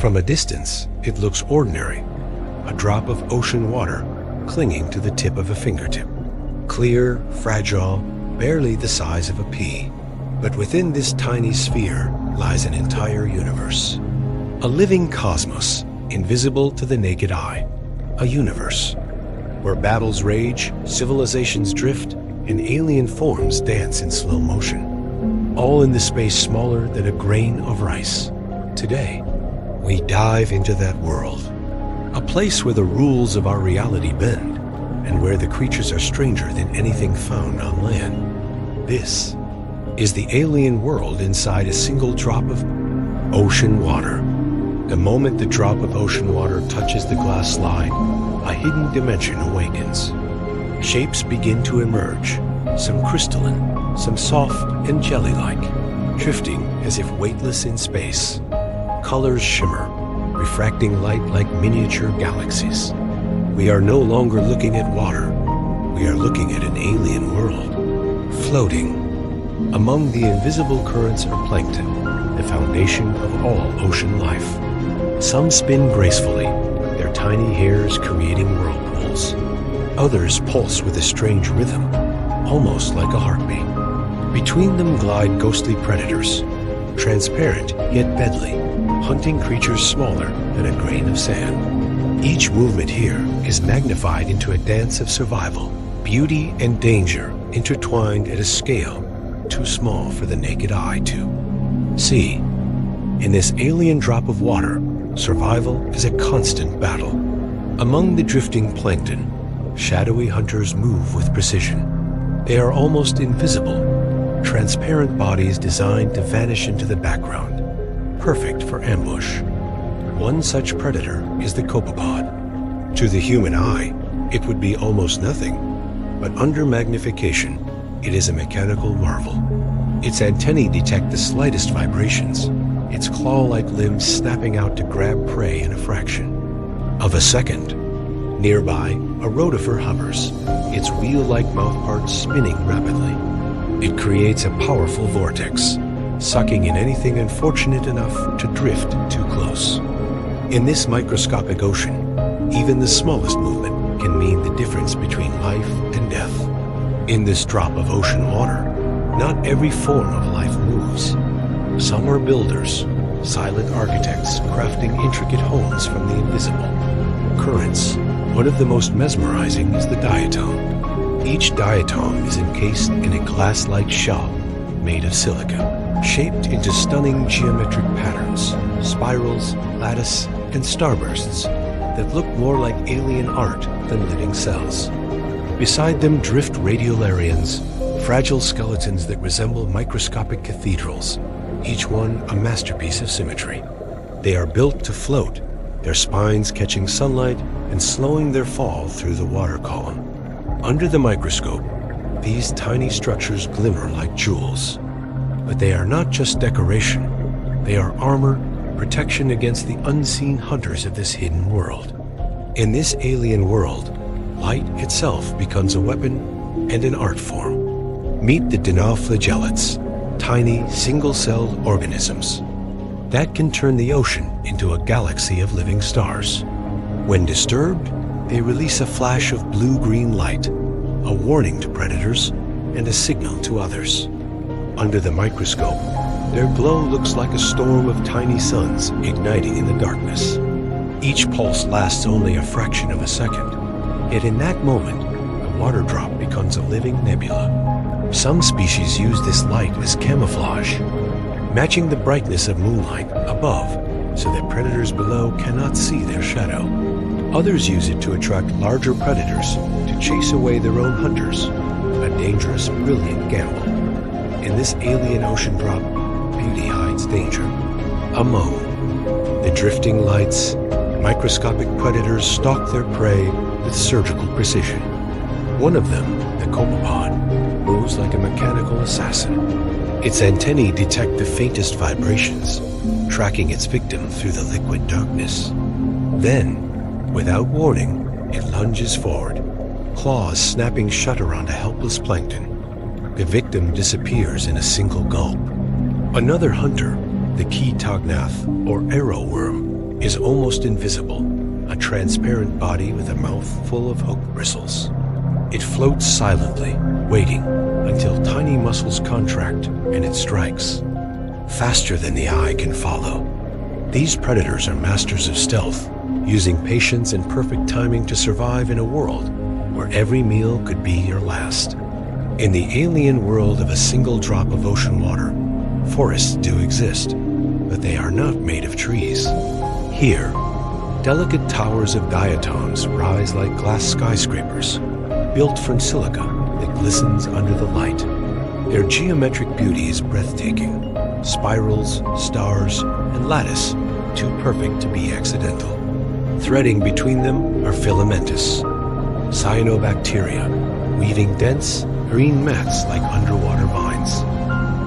From a distance, it looks ordinary, a drop of ocean water clinging to the tip of a fingertip. Clear, fragile, barely the size of a pea. But within this tiny sphere lies an entire universe. A living cosmos, invisible to the naked eye. A universe where battles rage, civilizations drift, and alien forms dance in slow motion. All in the space smaller than a grain of rice. Today, we dive into that world. A place where the rules of our reality bend, and where the creatures are stranger than anything found on land. This is the alien world inside a single drop of ocean water. The moment the drop of ocean water touches the glass slide, a hidden dimension awakens. Shapes begin to emerge, some crystalline, some soft and jelly-like, drifting as if weightless in space. Colors shimmer, refracting light like miniature galaxies. We are no longer looking at water. We are looking at an alien world, floating. Among the invisible currents are plankton, the foundation of all ocean life. Some spin gracefully, their tiny hairs creating whirlpools. Others pulse with a strange rhythm, almost like a heartbeat. Between them glide ghostly predators, transparent yet deadly, hunting creatures smaller than a grain of sand. Each movement here is magnified into a dance of survival, beauty and danger intertwined at a scale too small for the naked eye to see. In this alien drop of water, survival is a constant battle. Among the drifting plankton, shadowy hunters move with precision. They are almost invisible, transparent bodies designed to vanish into the background, perfect for ambush. One such predator is the copepod. To the human eye, it would be almost nothing, but under magnification, it is a mechanical marvel. Its antennae detect the slightest vibrations, its claw-like limbs snapping out to grab prey in a fraction of a second. Nearby, a rotifer hovers, its wheel-like mouthparts spinning rapidly. It creates a powerful vortex, sucking in anything unfortunate enough to drift too close. In this microscopic ocean, even the smallest movement can mean the difference between life and death. In this drop of ocean water, not every form of life moves. Some are builders, silent architects crafting intricate homes from the invisible. Currents. One of the most mesmerizing is the diatom. Each diatom is encased in a glass-like shell made of silica, shaped into stunning geometric patterns, spirals, lattice, and starbursts that look more like alien art than living cells. Beside them drift radiolarians, fragile skeletons that resemble microscopic cathedrals, each one a masterpiece of symmetry. They are built to float, their spines catching sunlight and slowing their fall through the water column. Under the microscope, these tiny structures glimmer like jewels. But they are not just decoration. They are armor, protection against the unseen hunters of this hidden world. In this alien world, light itself becomes a weapon and an art form. Meet the dinoflagellates, tiny, single-celled organisms that can turn the ocean into a galaxy of living stars. When disturbed, they release a flash of blue-green light, a warning to predators and a signal to others. Under the microscope, their glow looks like a storm of tiny suns igniting in the darkness. Each pulse lasts only a fraction of a second, yet in that moment, the water drop becomes a living nebula. Some species use this light as camouflage, matching the brightness of moonlight above so that predators below cannot see their shadow. Others use it to attract larger predators to chase away their own hunters, a dangerous, brilliant gamble. In this alien ocean drop, beauty hides danger. Among the drifting lights, microscopic predators stalk their prey with surgical precision. One of them, the copepod, moves like a mechanical assassin. Its antennae detect the faintest vibrations, tracking its victim through the liquid darkness. Then, without warning, it lunges forward, claws snapping shut around a helpless plankton. The victim disappears in a single gulp. Another hunter, the key tognath or arrow worm, is almost invisible, a transparent body with a mouth full of hooked bristles. It floats silently, waiting until tiny muscles contract and it strikes. Faster than the eye can follow. These predators are masters of stealth, using patience and perfect timing to survive in a world where every meal could be your last. In the alien world of a single drop of ocean water, forests do exist, but they are not made of trees. Here, delicate towers of diatoms rise like glass skyscrapers, built from silica that glistens under the light. Their geometric beauty is breathtaking. Spirals, stars, and lattice, too perfect to be accidental. Threading between them are filamentous cyanobacteria, weaving dense, green mats like underwater vines.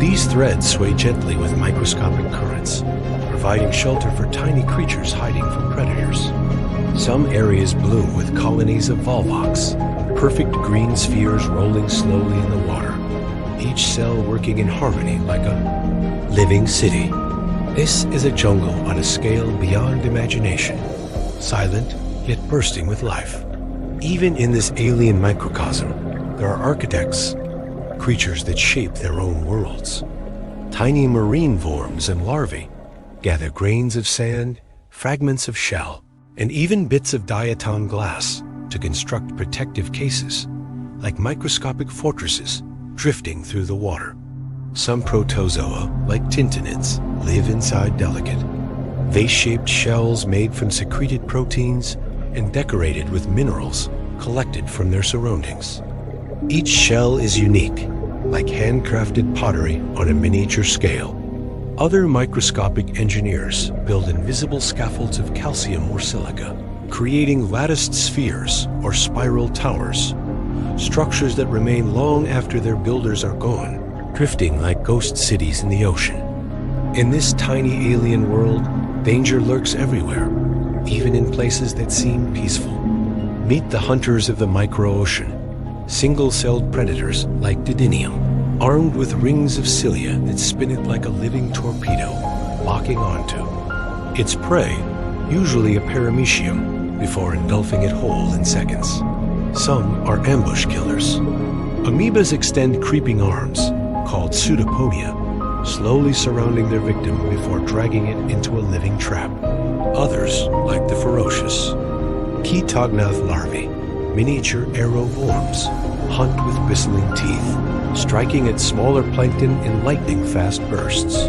These threads sway gently with microscopic currents, providing shelter for tiny creatures hiding from predators. Some areas bloom with colonies of volvox, perfect green spheres rolling slowly in the water, each cell working in harmony like a living city. This is a jungle on a scale beyond imagination, silent yet bursting with life. Even in this alien microcosm, there are architects, creatures that shape their own worlds. Tiny marine worms and larvae gather grains of sand, fragments of shell, and even bits of diatom glass to construct protective cases, like microscopic fortresses drifting through the water. Some protozoa, like tintinids, live inside delicate, vase-shaped shells made from secreted proteins and decorated with minerals collected from their surroundings. Each shell is unique, like handcrafted pottery on a miniature scale. Other microscopic engineers build invisible scaffolds of calcium or silica, creating latticed spheres or spiral towers, structures that remain long after their builders are gone, drifting like ghost cities in the ocean. In this tiny alien world, danger lurks everywhere, even in places that seem peaceful. Meet the hunters of the micro-ocean, single-celled predators like Didinium, armed with rings of cilia that spin it like a living torpedo, locking onto its prey, usually a paramecium, before engulfing it whole in seconds. Some are ambush killers. Amoebas extend creeping arms, called pseudopodia, slowly surrounding their victim before dragging it into a living trap. Others, like the ferocious Ketognath larvae, miniature arrow worms, hunt with bristling teeth, striking at smaller plankton in lightning-fast bursts.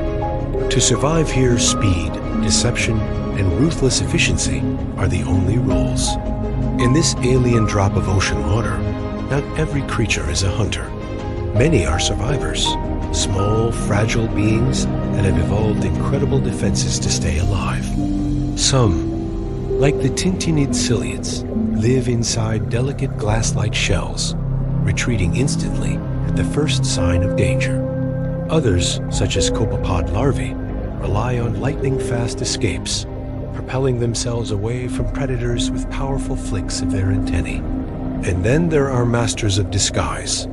To survive here, speed, deception, and ruthless efficiency are the only rules. In this alien drop of ocean water, not every creature is a hunter. Many are survivors, small, fragile beings that have evolved incredible defenses to stay alive. Some, like the tintinid ciliates, live inside delicate glass-like shells, retreating instantly at the first sign of danger. Others, such as copepod larvae, rely on lightning-fast escapes, propelling themselves away from predators with powerful flicks of their antennae. And then there are masters of disguise,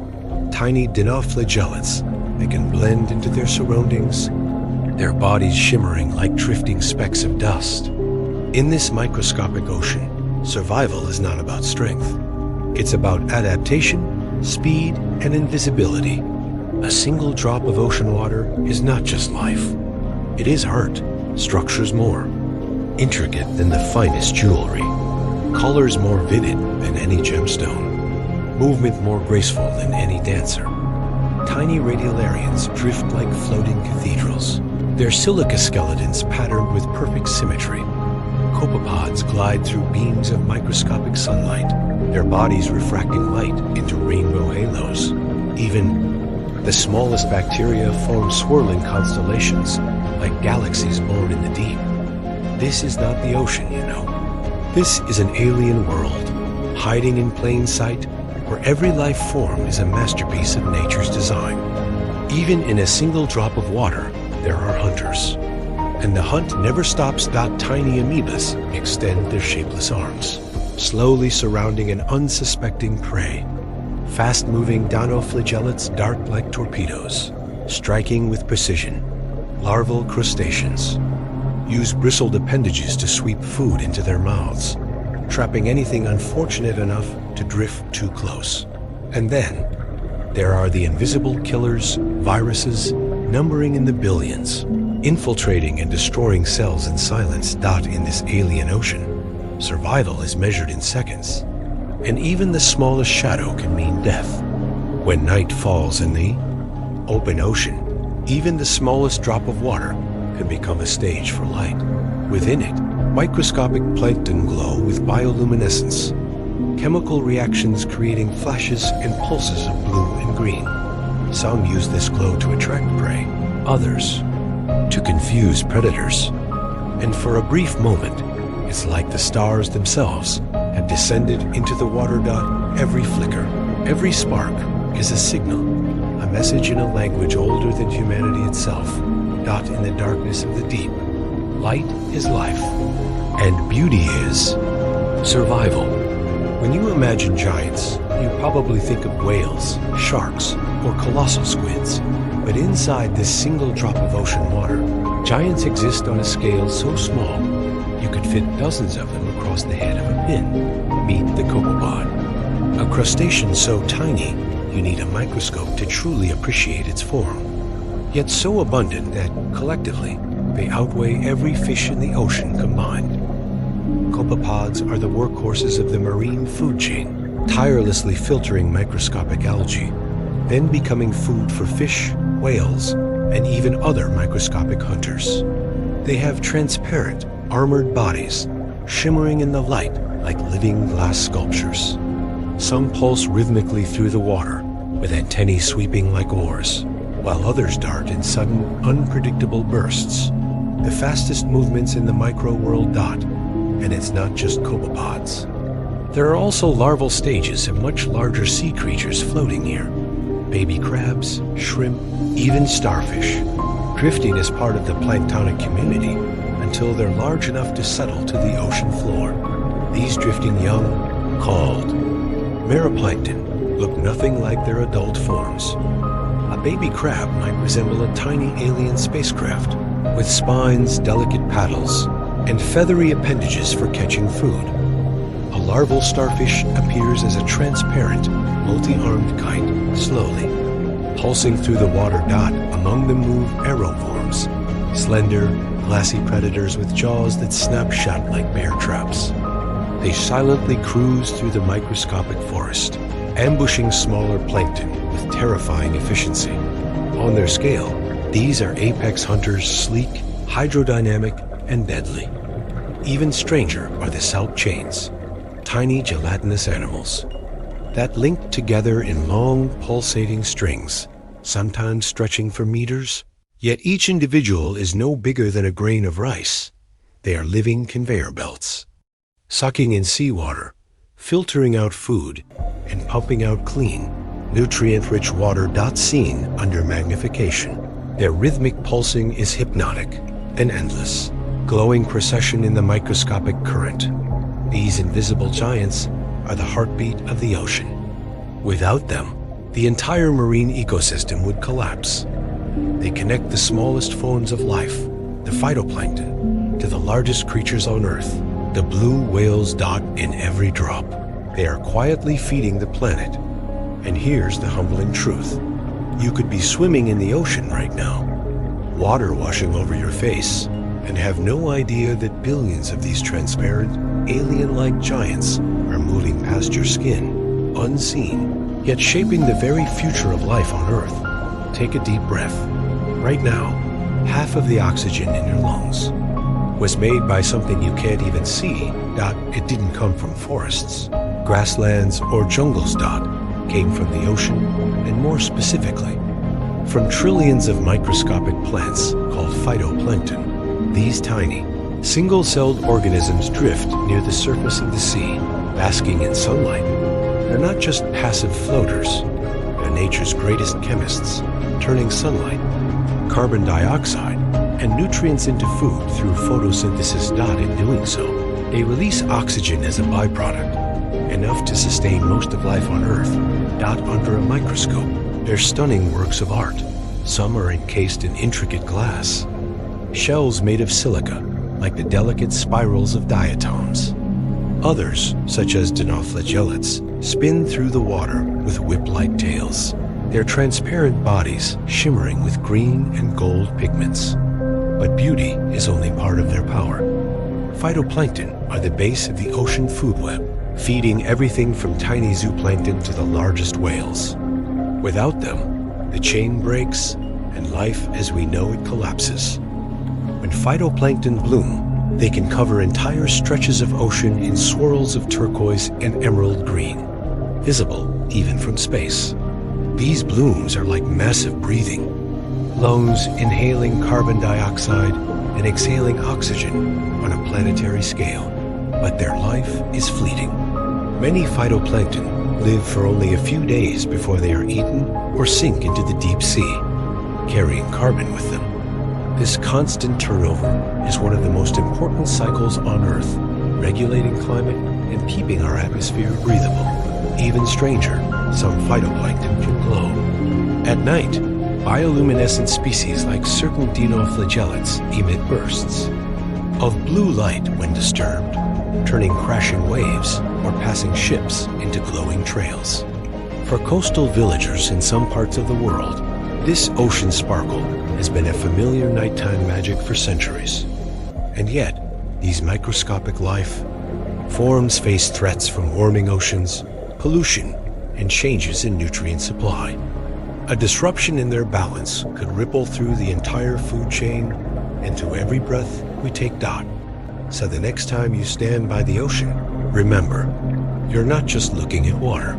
tiny dinoflagellates that can blend into their surroundings, their bodies shimmering like drifting specks of dust. In this microscopic ocean, survival is not about strength. It's about adaptation, speed, and invisibility. A single drop of ocean water is not just life. It is art, structures more, intricate than the finest jewelry, colors more vivid than any gemstone, movement more graceful than any dancer. Tiny radiolarians drift like floating cathedrals, their silica skeletons patterned with perfect symmetry. Copepods glide through beams of microscopic sunlight, their bodies refracting light into rainbow halos. Even the smallest bacteria form swirling constellations, like galaxies born in the deep. This is not the ocean, you know. This is an alien world, hiding in plain sight, where every life form is a masterpiece of nature's design. Even in a single drop of water, there are hunters. And the hunt never stops. Tiny amoebas extend their shapeless arms, slowly surrounding an unsuspecting prey. Fast-moving dinoflagellates dart like torpedoes, striking with precision. Larval crustaceans, use bristled appendages to sweep food into their mouths, trapping anything unfortunate enough to drift too close. And then, there are the invisible killers, viruses, numbering in the billions, infiltrating and destroying cells in silence. In this alien ocean, survival is measured in seconds, and even the smallest shadow can mean death. When night falls in the open ocean, even the smallest drop of water can become a stage for light. Within it, microscopic plankton glow with bioluminescence, chemical reactions creating flashes and pulses of blue and green. Some use this glow to attract prey, others to confuse predators. And for a brief moment, it's like the stars themselves have descended into the water. Every flicker, every spark is a signal, a message in a language older than humanity itself. In the darkness of the deep, light is life, and beauty is survival. When you imagine giants, you probably think of whales, sharks, or colossal squids. But inside this single drop of ocean water, giants exist on a scale so small you could fit dozens of them across the head of a pin. Meet the copepod, a crustacean so tiny you need a microscope to truly appreciate its form, yet so abundant that, collectively, they outweigh every fish in the ocean combined. Copepods are the workhorses of the marine food chain, tirelessly filtering microscopic algae, then becoming food for fish, whales, and even other microscopic hunters. They have transparent, armored bodies, shimmering in the light like living glass sculptures. Some pulse rhythmically through the water, with antennae sweeping like oars, while others dart in sudden, unpredictable bursts. The fastest movements in the micro-world. And it's not just copepods. There are also larval stages of much larger sea creatures floating here. Baby crabs, shrimp, even starfish, drifting as part of the planktonic community until they're large enough to settle to the ocean floor. These drifting young, called meroplankton, look nothing like their adult forms. A baby crab might resemble a tiny alien spacecraft with spines, delicate paddles, and feathery appendages for catching food. A larval starfish appears as a transparent, multi-armed kite, slowly pulsing through the water. Among them move aeroforms, slender, glassy predators with jaws that snap shut like bear traps. They silently cruise through the microscopic forest, ambushing smaller plankton with terrifying efficiency. On their scale, these are apex hunters, sleek, hydrodynamic, and deadly. Even stranger are the salt chains, tiny gelatinous animals that link together in long, pulsating strings, sometimes stretching for meters. Yet each individual is no bigger than a grain of rice. They are living conveyor belts, sucking in seawater, filtering out food, and pumping out clean, nutrient-rich water. Seen under magnification, their rhythmic pulsing is hypnotic and endless, glowing procession in the microscopic current. These invisible giants are the heartbeat of the ocean. Without them, the entire marine ecosystem would collapse. They connect the smallest forms of life, the phytoplankton, to the largest creatures on Earth, the blue whales. In every drop, they are quietly feeding the planet. And here's the humbling truth. You could be swimming in the ocean right now, water washing over your face, and have no idea that billions of these transparent, alien-like giants are moving past your skin, unseen, yet shaping the very future of life on Earth. Take a deep breath. Right now, half of the oxygen in your lungs was made by something you can't even see. It didn't come from forests, grasslands, or jungles. Came from the ocean, and more specifically, from trillions of microscopic plants called phytoplankton. These tiny, single-celled organisms drift near the surface of the sea, basking in sunlight. They're not just passive floaters. They're nature's greatest chemists, turning sunlight, carbon dioxide, and nutrients into food through photosynthesis. In doing so, they release oxygen as a byproduct, enough to sustain most of life on Earth. Under a microscope, they're stunning works of art. Some are encased in intricate glass, shells made of silica, like the delicate spirals of diatoms. Others, such as dinoflagellates, spin through the water with whip-like tails, their transparent bodies shimmering with green and gold pigments. But beauty is only part of their power. Phytoplankton are the base of the ocean food web, feeding everything from tiny zooplankton to the largest whales. Without them, the chain breaks and life as we know it collapses. When phytoplankton bloom, they can cover entire stretches of ocean in swirls of turquoise and emerald green, visible even from space. These blooms are like massive breathing, lungs inhaling carbon dioxide and exhaling oxygen on a planetary scale. But their life is fleeting. Many phytoplankton live for only a few days before they are eaten or sink into the deep sea, carrying carbon with them. This constant turnover is one of the most important cycles on Earth, regulating climate and keeping our atmosphere breathable. Even stranger, some phytoplankton can glow. At night, bioluminescent species like certain dinoflagellates emit bursts of blue light when disturbed, turning crashing waves or passing ships into glowing trails. For coastal villagers in some parts of the world, this ocean sparkle has been a familiar nighttime magic for centuries. And yet, these microscopic life forms face threats from warming oceans, pollution, and changes in nutrient supply. A disruption in their balance could ripple through the entire food chain and to every breath we take. So the next time you stand by the ocean, remember, you're not just looking at water.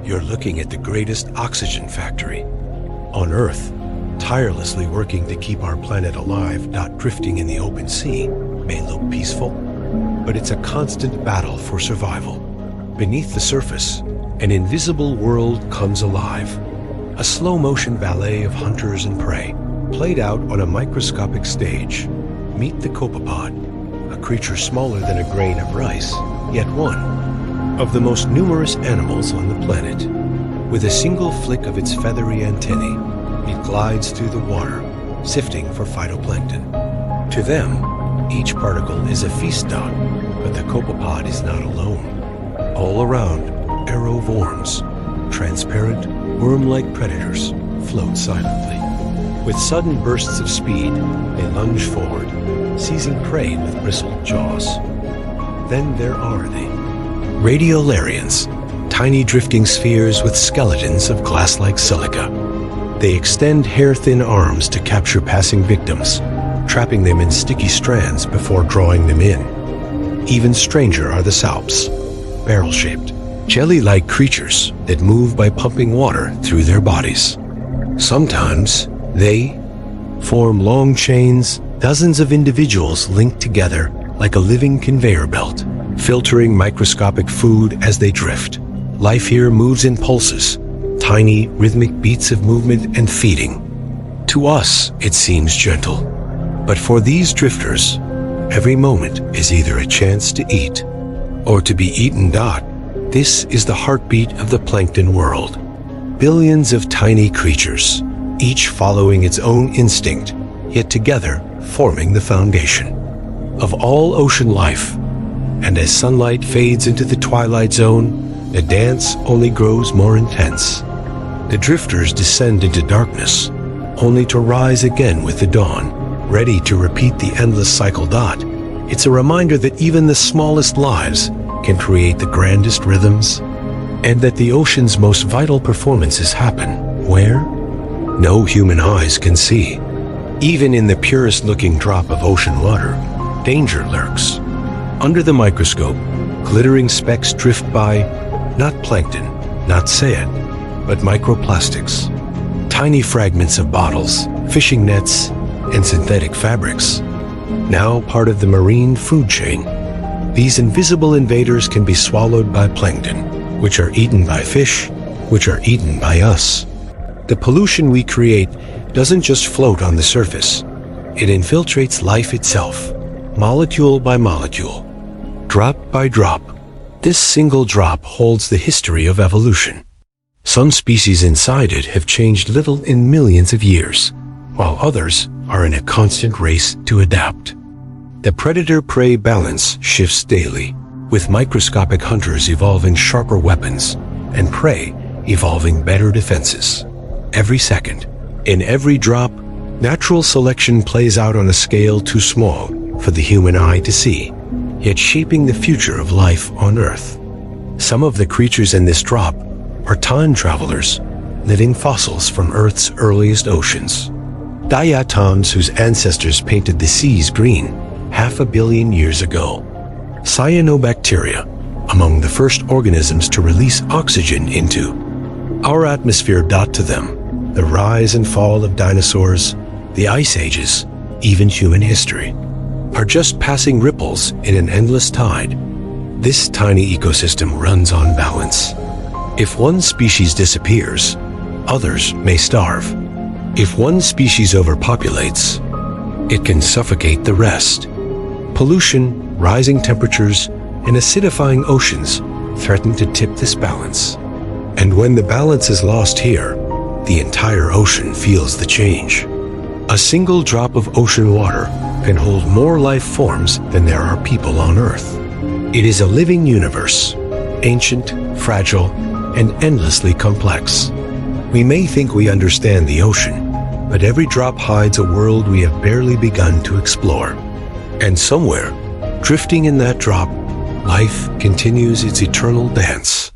You're looking at the greatest oxygen factory on Earth, tirelessly working to keep our planet alive, not drifting in the open sea, may look peaceful, but it's a constant battle for survival. Beneath the surface, an invisible world comes alive. A slow-motion ballet of hunters and prey, played out on a microscopic stage. Meet the copepod, a creature smaller than a grain of rice, yet one of the most numerous animals on the planet. With a single flick of its feathery antennae, it glides through the water, sifting for phytoplankton. To them, each particle is a feast dot, but the copepod is not alone. All around, aerovorms, transparent, worm-like predators, float silently. With sudden bursts of speed, they lunge forward, seizing prey with bristled jaws. Then there are the radiolarians, tiny drifting spheres with skeletons of glass-like silica. They extend hair-thin arms to capture passing victims, trapping them in sticky strands before drawing them in. Even stranger are the salps, barrel-shaped, jelly-like creatures that move by pumping water through their bodies. Sometimes they form long chains, dozens of individuals linked together like a living conveyor belt, filtering microscopic food as they drift. Life here moves in pulses, tiny rhythmic beats of movement and feeding. To us, it seems gentle, but for these drifters, every moment is either a chance to eat or to be eaten. This is the heartbeat of the plankton world. Billions of tiny creatures, each following its own instinct, yet together forming the foundation of all ocean life. And as sunlight fades into the twilight zone, the dance only grows more intense. The drifters descend into darkness, only to rise again with the dawn, ready to repeat the endless cycle. It's a reminder that even the smallest lives can create the grandest rhythms, and that the ocean's most vital performances happen where no human eyes can see. Even in the purest looking drop of ocean water, danger lurks. Under the microscope, glittering specks drift by, not plankton, not sand, but microplastics. Tiny fragments of bottles, fishing nets, and synthetic fabrics, now part of the marine food chain. These invisible invaders can be swallowed by plankton, which are eaten by fish, which are eaten by us. The pollution we create doesn't just float on the surface. It infiltrates life itself, molecule by molecule, drop by drop. This single drop holds the history of evolution. Some species inside it have changed little in millions of years, while others are in a constant race to adapt. The predator-prey balance shifts daily, with microscopic hunters evolving sharper weapons and prey evolving better defenses. Every second, in every drop, natural selection plays out on a scale too small for the human eye to see, yet shaping the future of life on Earth. Some of the creatures in this drop are time travelers, living fossils from Earth's earliest oceans. Diatoms whose ancestors painted the seas green 500 million years ago. Cyanobacteria, among the first organisms to release oxygen into our atmosphere. To them, the rise and fall of dinosaurs, the ice ages, even human history, are just passing ripples in an endless tide. This tiny ecosystem runs on balance. If one species disappears, others may starve. If one species overpopulates, it can suffocate the rest. Pollution, rising temperatures, and acidifying oceans threaten to tip this balance. And when the balance is lost here, the entire ocean feels the change. A single drop of ocean water can hold more life forms than there are people on Earth. It is a living universe, ancient, fragile, and endlessly complex. We may think we understand the ocean, but every drop hides a world we have barely begun to explore. And somewhere, drifting in that drop, life continues its eternal dance.